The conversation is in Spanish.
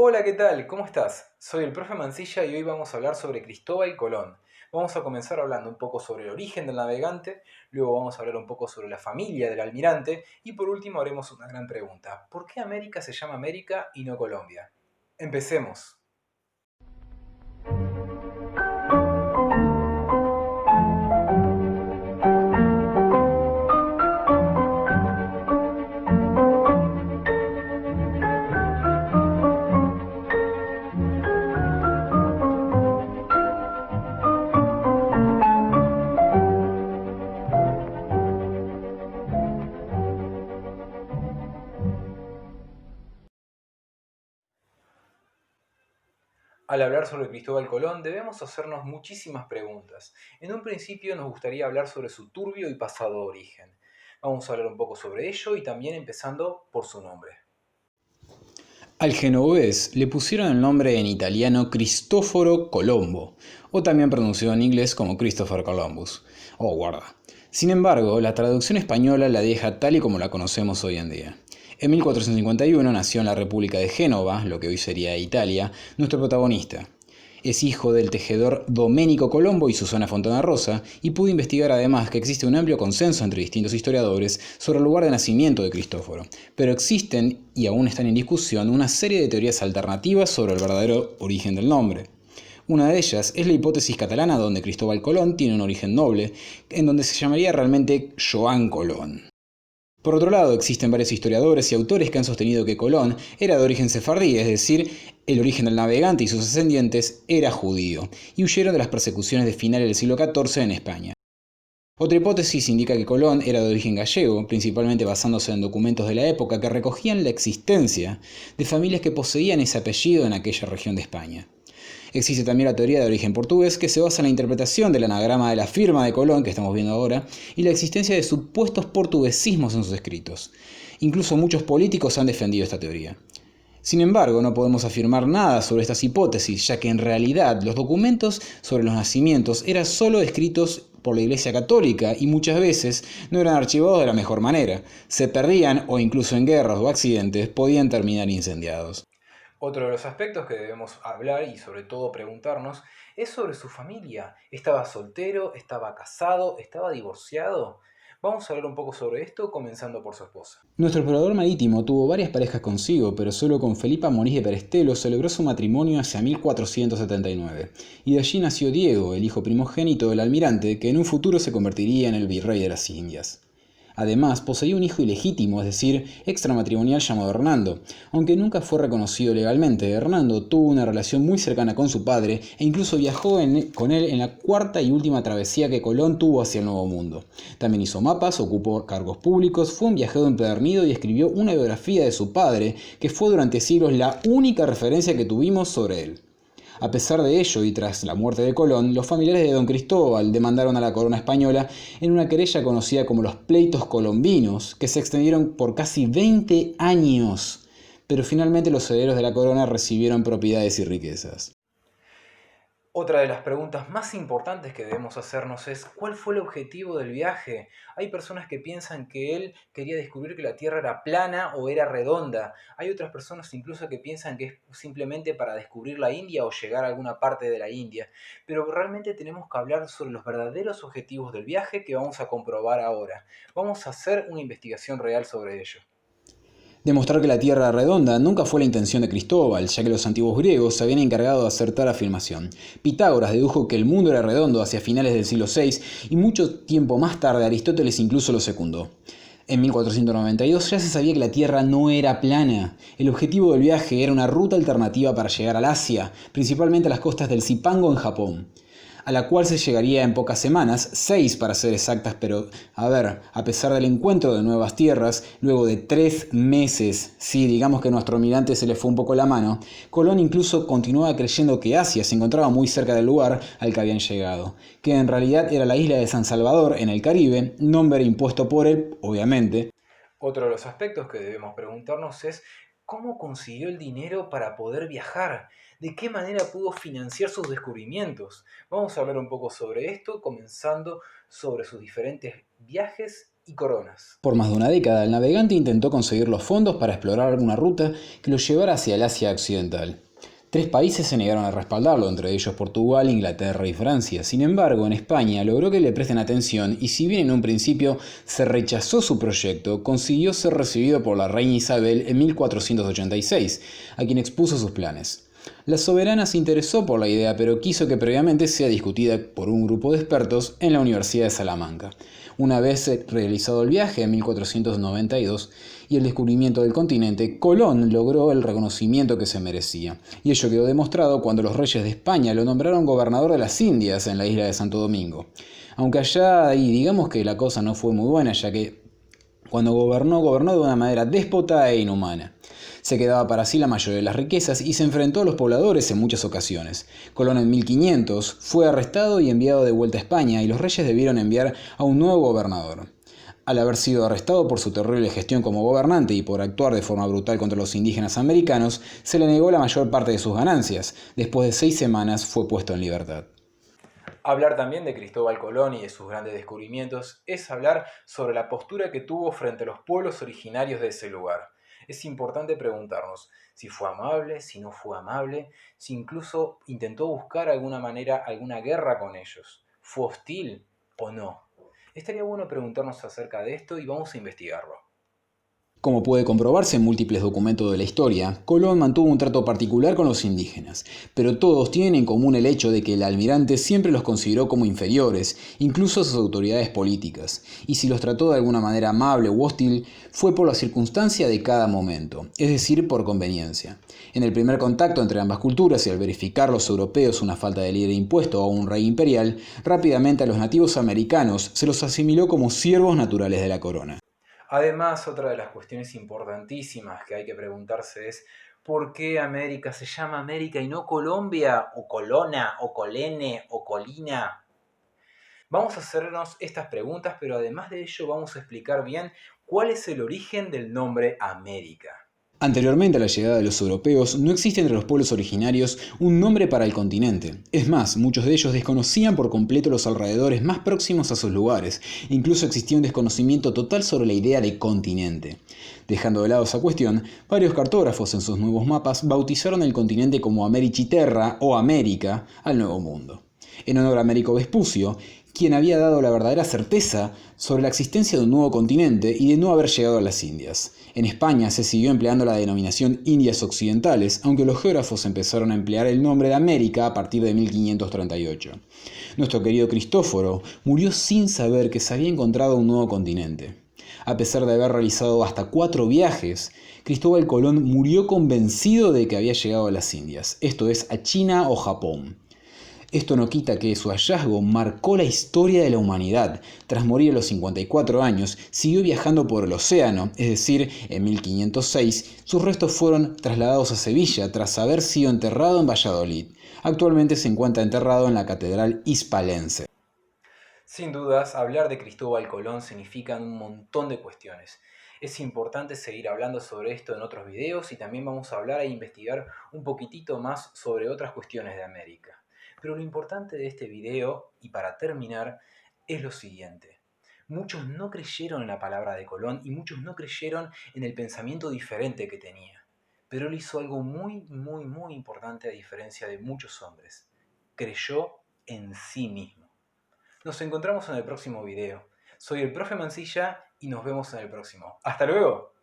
Hola, ¿qué tal? ¿Cómo estás? Soy el profe Mancilla y hoy vamos a hablar sobre Cristóbal Colón. Vamos a comenzar hablando un poco sobre el origen del navegante, luego vamos a hablar un poco sobre la familia del almirante y por último haremos una gran pregunta. ¿Por qué América se llama América y no Colombia? Empecemos. Al hablar sobre Cristóbal Colón debemos hacernos muchísimas preguntas. En un principio nos gustaría hablar sobre su turbio y pasado origen. Vamos a hablar un poco sobre ello y también empezando por su nombre. Al genovés le pusieron el nombre en italiano Cristoforo Colombo, o también pronunciado en inglés como Christopher Columbus. Oh, guarda. Sin embargo, la traducción española la deja tal y como la conocemos hoy en día. En 1451 nació en la República de Génova, lo que hoy sería Italia, nuestro protagonista. Es hijo del tejedor Domenico Colombo y Susana Fontana Rosa, y pudo investigar además que existe un amplio consenso entre distintos historiadores sobre el lugar de nacimiento de Cristóforo, pero existen, y aún están en discusión, una serie de teorías alternativas sobre el verdadero origen del nombre. Una de ellas es la hipótesis catalana donde Cristóbal Colón tiene un origen noble, en donde se llamaría realmente Joan Colón. Por otro lado, existen varios historiadores y autores que han sostenido que Colón era de origen sefardí, es decir, el origen del navegante y sus ascendientes era judío, y huyeron de las persecuciones de finales del siglo XIV en España. Otra hipótesis indica que Colón era de origen gallego, principalmente basándose en documentos de la época que recogían la existencia de familias que poseían ese apellido en aquella región de España. Existe también la teoría de origen portugués que se basa en la interpretación del anagrama de la firma de Colón, que estamos viendo ahora, y la existencia de supuestos portuguesismos en sus escritos. Incluso muchos políticos han defendido esta teoría. Sin embargo, no podemos afirmar nada sobre estas hipótesis, ya que en realidad los documentos sobre los nacimientos eran solo escritos por la Iglesia Católica y muchas veces no eran archivados de la mejor manera. Se perdían o incluso en guerras o accidentes podían terminar incendiados. Otro de los aspectos que debemos hablar y sobre todo preguntarnos es sobre su familia. ¿Estaba soltero? ¿Estaba casado? ¿Estaba divorciado? Vamos a hablar un poco sobre esto, comenzando por su esposa. Nuestro explorador marítimo tuvo varias parejas consigo, pero solo con Felipa Morís de Perestelo celebró su matrimonio hacia 1479, y de allí nació Diego, el hijo primogénito del almirante, que en un futuro se convertiría en el virrey de las Indias. Además, poseía un hijo ilegítimo, es decir, extramatrimonial llamado Hernando. Aunque nunca fue reconocido legalmente, Hernando tuvo una relación muy cercana con su padre e incluso viajó con él en la cuarta y última travesía que Colón tuvo hacia el Nuevo Mundo. También hizo mapas, ocupó cargos públicos, fue un viajero empedernido y escribió una biografía de su padre, que fue durante siglos la única referencia que tuvimos sobre él. A pesar de ello, y tras la muerte de Colón, los familiares de don Cristóbal demandaron a la corona española en una querella conocida como los pleitos colombinos, que se extendieron por casi 20 años, pero finalmente los herederos de la corona recibieron propiedades y riquezas. Otra de las preguntas más importantes que debemos hacernos es ¿cuál fue el objetivo del viaje? Hay personas que piensan que él quería descubrir que la Tierra era plana o era redonda. Hay otras personas incluso que piensan que es simplemente para descubrir la India o llegar a alguna parte de la India. Pero realmente tenemos que hablar sobre los verdaderos objetivos del viaje que vamos a comprobar ahora. Vamos a hacer una investigación real sobre ello. Demostrar que la Tierra era redonda nunca fue la intención de Cristóbal, ya que los antiguos griegos se habían encargado de hacer tal afirmación. Pitágoras dedujo que el mundo era redondo hacia finales del siglo VI y mucho tiempo más tarde Aristóteles incluso lo secundó. En 1492 ya se sabía que la Tierra no era plana. El objetivo del viaje era una ruta alternativa para llegar al Asia, principalmente a las costas del Zipango en Japón, a la cual se llegaría en pocas semanas, 6 para ser exactas, pero a pesar del encuentro de nuevas tierras, luego de 3 meses, sí, digamos que a nuestro almirante se le fue un poco la mano, Colón incluso continuaba creyendo que Asia se encontraba muy cerca del lugar al que habían llegado, que en realidad era la isla de San Salvador en el Caribe, nombre impuesto por él, obviamente. Otro de los aspectos que debemos preguntarnos es ¿cómo consiguió el dinero para poder viajar? ¿De qué manera pudo financiar sus descubrimientos? Vamos a hablar un poco sobre esto, comenzando sobre sus diferentes viajes y coronas. Por más de una década, el navegante intentó conseguir los fondos para explorar una ruta que lo llevara hacia el Asia Occidental. 3 países se negaron a respaldarlo, entre ellos Portugal, Inglaterra y Francia. Sin embargo, en España logró que le presten atención y si bien en un principio se rechazó su proyecto, consiguió ser recibido por la reina Isabel en 1486, a quien expuso sus planes. La soberana se interesó por la idea, pero quiso que previamente sea discutida por un grupo de expertos en la Universidad de Salamanca. Una vez realizado el viaje en 1492 y el descubrimiento del continente, Colón logró el reconocimiento que se merecía. Y ello quedó demostrado cuando los reyes de España lo nombraron gobernador de las Indias en la isla de Santo Domingo. Aunque allá, y digamos que la cosa no fue muy buena, ya que cuando gobernó de una manera déspota e inhumana. Se quedaba para sí la mayoría de las riquezas y se enfrentó a los pobladores en muchas ocasiones. Colón en 1500 fue arrestado y enviado de vuelta a España y los reyes debieron enviar a un nuevo gobernador. Al haber sido arrestado por su terrible gestión como gobernante y por actuar de forma brutal contra los indígenas americanos, se le negó la mayor parte de sus ganancias. Después de 6 semanas fue puesto en libertad. Hablar también de Cristóbal Colón y de sus grandes descubrimientos es hablar sobre la postura que tuvo frente a los pueblos originarios de ese lugar. Es importante preguntarnos si fue amable, si no fue amable, si incluso intentó buscar alguna manera, alguna guerra con ellos. ¿Fue hostil o no? Estaría bueno preguntarnos acerca de esto y vamos a investigarlo. Como puede comprobarse en múltiples documentos de la historia, Colón mantuvo un trato particular con los indígenas, pero todos tienen en común el hecho de que el almirante siempre los consideró como inferiores, incluso a sus autoridades políticas, y si los trató de alguna manera amable u hostil, fue por la circunstancia de cada momento, es decir, por conveniencia. En el primer contacto entre ambas culturas y al verificar los europeos una falta de líder impuesto a un rey imperial, rápidamente a los nativos americanos se los asimiló como siervos naturales de la corona. Además, otra de las cuestiones importantísimas que hay que preguntarse es ¿por qué América se llama América y no Colombia, o Colona, o Colene, o Colina? Vamos a hacernos estas preguntas, pero además de ello vamos a explicar bien cuál es el origen del nombre América. Anteriormente a la llegada de los europeos, no existe entre los pueblos originarios un nombre para el continente. Es más, muchos de ellos desconocían por completo los alrededores más próximos a sus lugares. Incluso existía un desconocimiento total sobre la idea de continente. Dejando de lado esa cuestión, varios cartógrafos en sus nuevos mapas bautizaron el continente como Americhiterra o América al Nuevo Mundo, en honor a Américo Vespucio, quien había dado la verdadera certeza sobre la existencia de un nuevo continente y de no haber llegado a las Indias. En España se siguió empleando la denominación Indias Occidentales, aunque los geógrafos empezaron a emplear el nombre de América a partir de 1538. Nuestro querido Cristóforo murió sin saber que se había encontrado un nuevo continente. A pesar de haber realizado hasta 4 viajes, Cristóbal Colón murió convencido de que había llegado a las Indias, esto es, a China o Japón. Esto no quita que su hallazgo marcó la historia de la humanidad. Tras morir a los 54 años, siguió viajando por el océano, es decir, en 1506, sus restos fueron trasladados a Sevilla tras haber sido enterrado en Valladolid. Actualmente se encuentra enterrado en la Catedral Hispalense. Sin dudas, hablar de Cristóbal Colón significa un montón de cuestiones. Es importante seguir hablando sobre esto en otros videos y también vamos a hablar e investigar un poquitito más sobre otras cuestiones de América. Pero lo importante de este video, y para terminar, es lo siguiente. Muchos no creyeron en la palabra de Colón y muchos no creyeron en el pensamiento diferente que tenía. Pero él hizo algo muy importante a diferencia de muchos hombres. Creyó en sí mismo. Nos encontramos en el próximo video. Soy el profe Mancilla y nos vemos en el próximo. ¡Hasta luego!